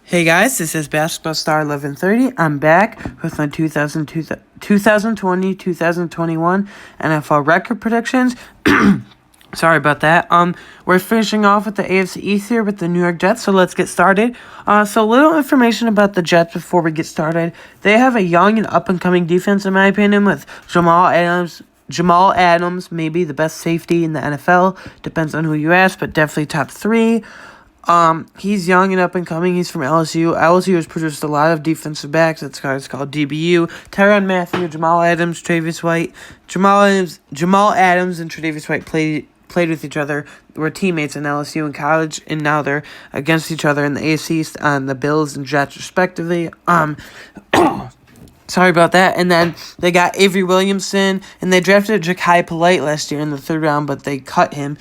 Hey guys, this is Basketball Star 1130. I'm back with my 2020-2021 NFL record predictions. Sorry about that. We're finishing off with the AFC East here with the New York Jets, so let's get started. So little information about the Jets before we get started. They have a young and up-and-coming defense, in my opinion, with Jamal Adams, maybe the best safety in the NFL. Depends on who you ask, but definitely top 3. He's young and up and coming. He's from LSU. LSU has produced a lot of defensive backs. That's why it's called DBU. Tyrann Mathieu, Jamal Adams, Tre'Davious White. Jamal Adams and Tre'Davious White played with each other, were teammates in LSU in college, and now they're against each other in the AFC East on the Bills and Jets respectively. Sorry about that. And then they got Avery Williamson, and they drafted Ja'Kai Polite last year in the 3rd round, but they cut him.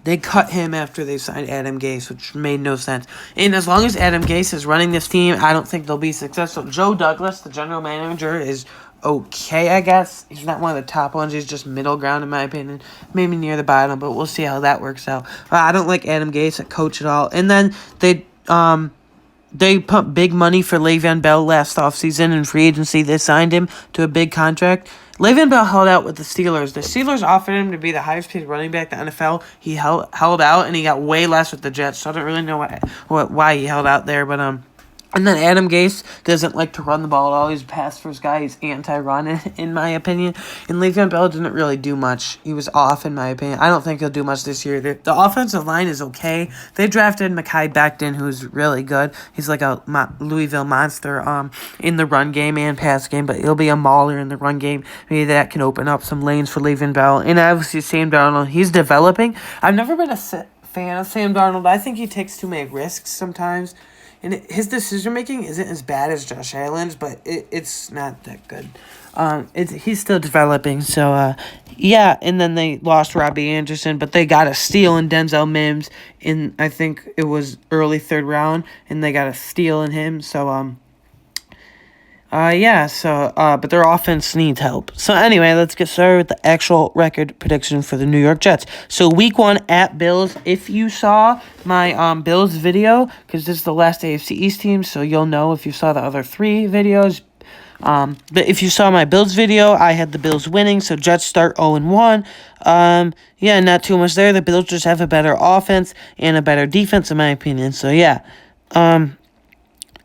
They cut him after they signed Adam Gase, which made no sense. And as long as Adam Gase is running this team, I don't think they'll be successful. Joe Douglas, the general manager, is okay, I guess. He's not one of the top ones. He's just middle ground, in my opinion. Maybe near the bottom, but we'll see how that works out. I don't like Adam Gase, a coach at all. And then they pumped big money for Le'Veon Bell last offseason in free agency. They signed him to a big contract. Le'Veon Bell held out with the Steelers. The Steelers offered him to be the highest paid running back in the NFL. He held out, and he got way less with the Jets. So I don't really know why he held out there, but And then Adam Gase doesn't like to run the ball at all. He's a pass-first guy. He's anti-run, in my opinion. And Le'Veon Bell didn't really do much. He was off, in my opinion. I don't think he'll do much this year. The offensive line is okay. They drafted Mekhi Becton, who's really good. He's like a Louisville monster in the run game and pass game, but he'll be a mauler in the run game. Maybe that can open up some lanes for Le'Veon Bell. And obviously, Sam Darnold, he's developing. I've never been a fan of Sam Darnold. I think he takes too many risks sometimes. And his decision-making isn't as bad as Josh Allen's, but it's not that good. He's still developing, so, yeah. And then they lost Robbie Anderson, but they got a steal in Denzel Mims in, I think it was early 3rd round, and they got a steal in him, so, but their offense needs help. So anyway, let's get started with the actual record prediction for the New York Jets. So week 1 at Bills. If you saw my Bills video, because this is the last AFC East team, so you'll know if you saw the other 3 videos. But if you saw my Bills video, I had the Bills winning, so Jets start 0-1. Not too much there. The Bills just have a better offense and a better defense, in my opinion. So yeah.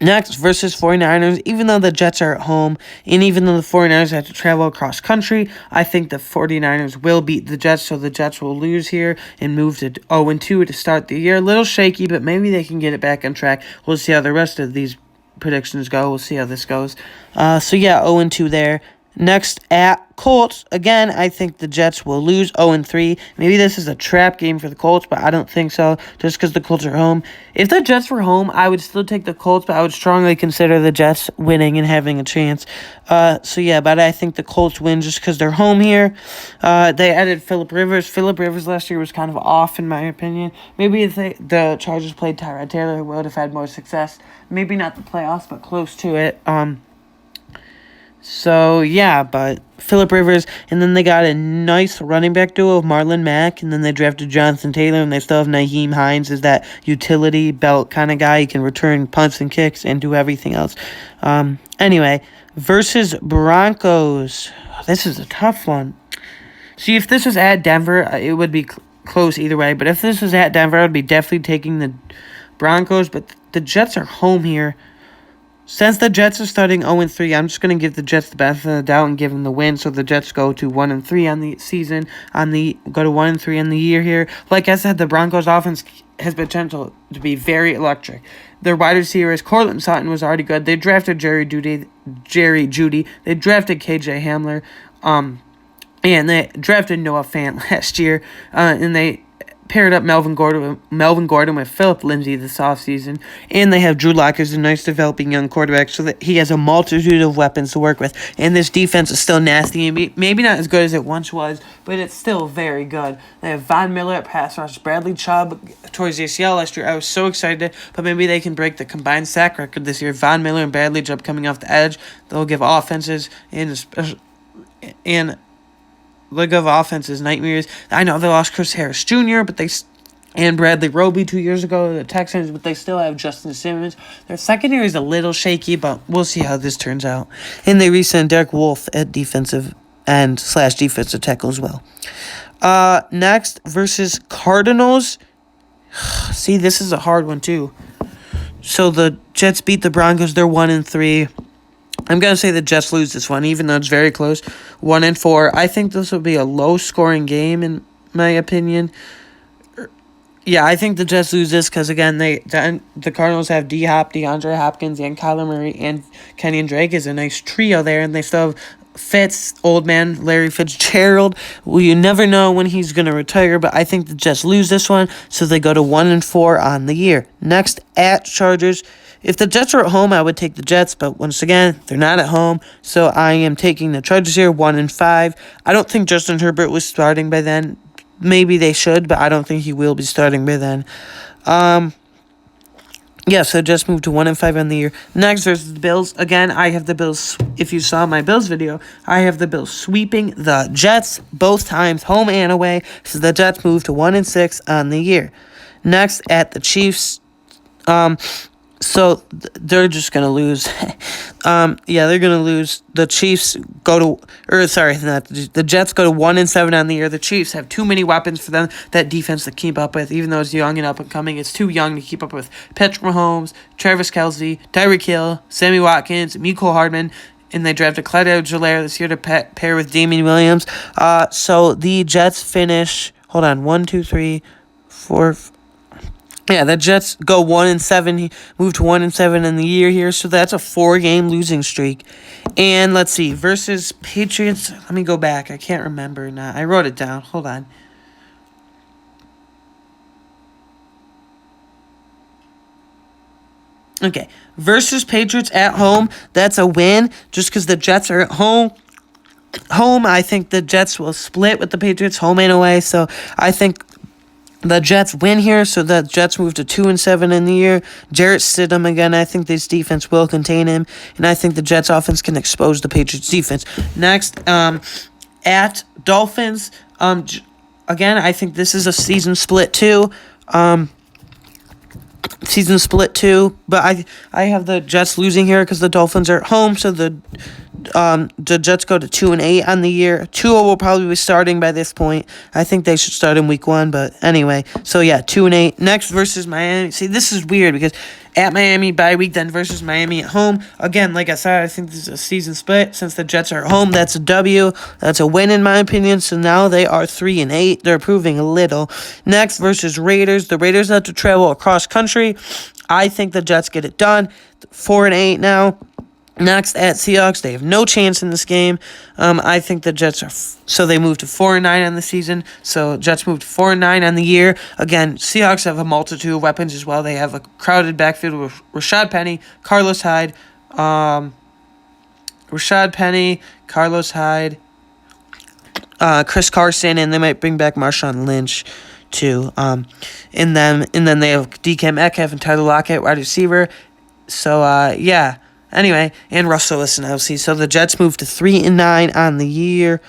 Next, versus 49ers, even though the Jets are at home, and even though the 49ers have to travel across country, I think the 49ers will beat the Jets, so the Jets will lose here and move to 0-2 to start the year. A little shaky, but maybe they can get it back on track. We'll see how the rest of these predictions go. We'll see how this goes. 0-2 there. Next, at Colts, again, I think the Jets will lose 0-3. Maybe this is a trap game for the Colts, but I don't think so, just because the Colts are home. If the Jets were home, I would still take the Colts, but I would strongly consider the Jets winning and having a chance. But I think the Colts win just because they're home here. They added Phillip Rivers. Phillip Rivers last year was kind of off, in my opinion. Maybe if the Chargers played Tyrod Taylor, would have had more success. Maybe not the playoffs, but close to it. But Phillip Rivers, and then they got a nice running back duo of Marlon Mack, and then they drafted Jonathan Taylor, and they still have Nyheim Hines as that utility belt kind of guy. He can return punts and kicks and do everything else. Versus Broncos. This is a tough one. See, if this was at Denver, it would be close either way, but if this was at Denver, I would be definitely taking the Broncos, but the Jets are home here. Since the Jets are starting 0-3, I'm just going to give the Jets the benefit of the doubt and give them the win. So the Jets go to 1-3 on the season, go to 1-3 on the year here. Like I said, the Broncos offense has potential to be very electric. Their wide receivers, Cortland Sutton was already good. They drafted Jerry Jeudy. They drafted KJ Hamler. And they drafted Noah Fant last year. And they paired up Melvin Gordon with Phillip Lindsay this offseason, and they have Drew Lock as a nice developing young quarterback, so that he has a multitude of weapons to work with. And this defense is still nasty, and maybe not as good as it once was, but it's still very good. They have Von Miller at pass rush, Bradley Chubb towards the ACL last year. I was so excited, but maybe they can break the combined sack record this year. Von Miller and Bradley Chubb coming off the edge, they'll give offenses nightmares. I know they lost Chris Harris Jr., but they and Bradley Roby 2 years ago, the Texans, but they still have Justin Simmons. Their secondary is a little shaky, but we'll see how this turns out. And they re-signed Derek Wolfe at defensive end / defensive tackle as well. Next, versus Cardinals. See, this is a hard one, too. So the Jets beat the Broncos. They're 1-3. I'm going to say the Jets lose this one, even though it's very close. 1-4. I think this will be a low-scoring game, in my opinion. Yeah, I think the Jets lose this because, again, the Cardinals have D-Hop, DeAndre Hopkins, and Kyler Murray, and Kenyon Drake is a nice trio there, and they still have Fitz, old man, Larry Fitzgerald. Well, you never know when he's going to retire, but I think the Jets lose this one, so they go to 1-4 on the year. Next, at Chargers. If the Jets are at home, I would take the Jets, but once again, they're not at home, so I am taking the Chargers here, 1-5. I don't think Justin Herbert was starting by then. Maybe they should, but I don't think he will be starting by then. Yeah, so just moved to 1-5 on the year. Next versus the Bills. Again, I have the Bills. If you saw my Bills video, I have the Bills sweeping the Jets both times, home and away. So the Jets moved to 1-6 on the year. Next at the Chiefs. So they're just going to lose. They're going to lose. The Chiefs go to, the Jets go to 1-7 on the year. The Chiefs have too many weapons for them, that defense to keep up with, even though it's young and up and coming. It's too young to keep up with Patrick Mahomes, Travis Kelce, Tyreek Hill, Sammy Watkins, Mecole Hardman, and they drafted Clyde Edwards-Helaire this year to pair with Damian Williams. So the Jets finish, 1, 2, 3, 4, yeah, the Jets go 1-7, move to 1-7 in the year here, so that's a 4-game losing streak. And let's see, versus Patriots. Let me go back. I can't remember now. I wrote it down. Hold on. Okay, versus Patriots at home. That's a win, just because the Jets are at home. I think the Jets will split with the Patriots, home and away. So I think the Jets win here, so the Jets move to 2-7 in the year. Jarrett Stidham again. I think this defense will contain him, and I think the Jets offense can expose the Patriots defense. Next, at Dolphins. Again, I think this is a season split too. But I have the Jets losing here because the Dolphins are at home, so the Jets go to 2-8 on the year. Tua will probably be starting by this point. I think they should start in week 1, but anyway. So yeah, 2-8. Next versus Miami. See, this is weird because at Miami bye week, then versus Miami at home. Again, like I said, I think this is a season split. Since the Jets are at home, that's a W. That's a win in my opinion. So now they are 3-8. They're improving a little. Next versus Raiders. The Raiders have to travel across country. I think the Jets get it done. 4-8 now. Next at Seahawks, they have no chance in this game. I think the Jets are so they moved to 4-9 on the season. So Jets moved to 4-9 on the year. Again, Seahawks have a multitude of weapons as well. They have a crowded backfield with Rashad Penny, Carlos Hyde, Chris Carson, and they might bring back Marshawn Lynch too. And then they have DK Metcalf and Tyler Lockett, wide receiver. So yeah. Anyway, and Russell Wilson, obviously. So the Jets moved to 3-9 on the year.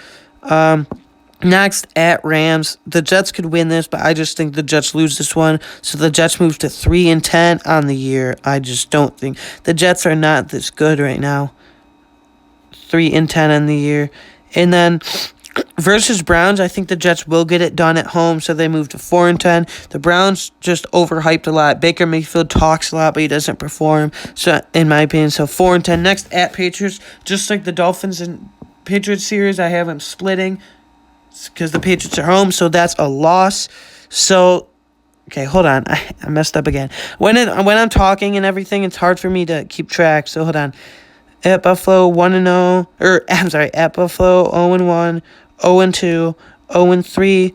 Next, at Rams. The Jets could win this, but I just think the Jets lose this one. So the Jets move to 3-10 on the year. I just don't think. The Jets are not this good right now. 3-10 on the year. And then versus Browns, I think the Jets will get it done at home, so they move to 4-10. The Browns just overhyped a lot. Baker Mayfield talks a lot, but he doesn't perform, so in my opinion. So 4-10. Next, at Patriots, just like the Dolphins and Patriots series, I have them splitting because the Patriots are home, so that's a loss. So, okay, hold on. I messed up again. When I'm talking and everything, it's hard for me to keep track, so hold on. At Buffalo, 1-0, at Buffalo, 0-1, 0-2, 0-3,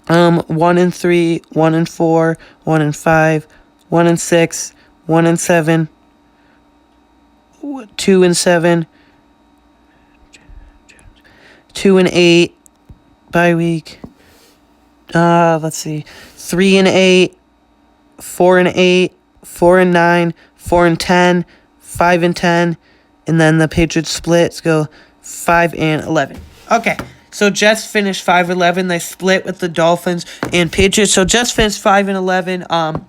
1-3, 1-4, 1-5, 1-6, 1-7, 2-7, 2-8, bye week. Let's see, 3-8, 4-8, 4-9, 4-10, 5-10, and then the Patriots splits go 5-11. Okay, So Jets finished 5-11. They split with the Dolphins and Patriots. So Jets finished 5-11.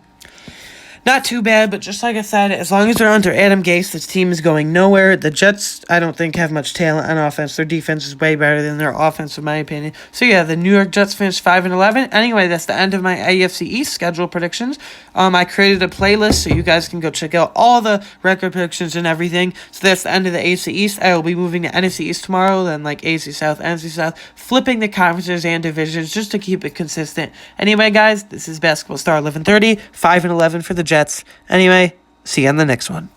Not too bad, but just like I said, as long as they're under Adam Gase, this team is going nowhere. The Jets, I don't think, have much talent on offense. Their defense is way better than their offense, in my opinion. So, yeah, the New York Jets finished 5-11. Anyway, that's the end of my AFC East schedule predictions. I created a playlist so you guys can go check out all the record predictions and everything. So that's the end of the AFC East. I will be moving to NFC East tomorrow, then like AFC South, NFC South, flipping the conferences and divisions just to keep it consistent. Anyway, guys, this is Basketball Star 1130, 5-11 for the Jets. Anyway, see you on the next one.